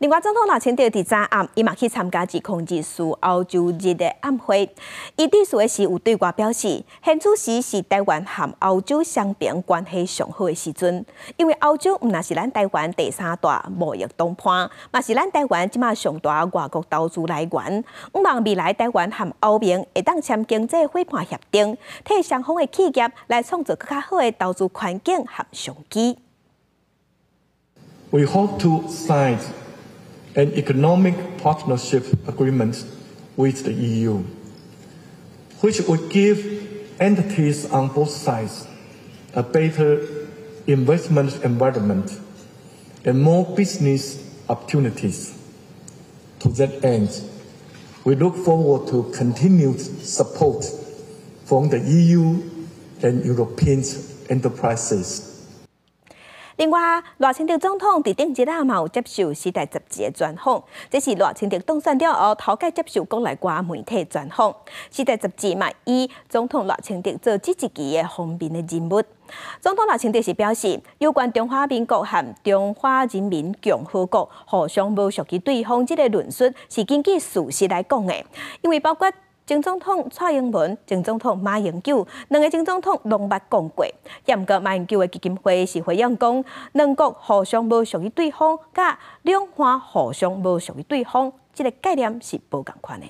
另外，总统赖清德伫早暗，伊嘛去参加自控制事欧洲日的暗会。伊伫述的时有对外表示，现此时是台湾和欧洲双边关系上好的时阵，因为欧洲毋但是咱台湾第三大贸易同伴，嘛是咱台湾即马上大外国投资来源。希望未来台湾和欧盟会当签经济伙伴协定，替双方的企业来创造更较好的投资环境和商机。We hope to sign an economic partnership agreement with the EU, which would give entities on both sides a better investment environment and more business opportunities. To that end, we look forward to continued support from the EU and European enterprises. 另外，赖清德总统伫顶一日嘛有接受《时代》杂志的专访，这是赖清德当选了后头届接受国内外媒体专访。《时代》杂志嘛以总统赖清德做这一期的封面的人物。总统赖清德是表示，有关中华民国和中华人民共和国互相无属于对方这个论述是根据事实来讲的，因为包括前总统蔡英文、前总统马英九两个前总统拢捌讲过，也毋过马英九的基金会是回应讲，两国互相无属于对方，甲两岸互相无属于对方，这个概念是无共款的。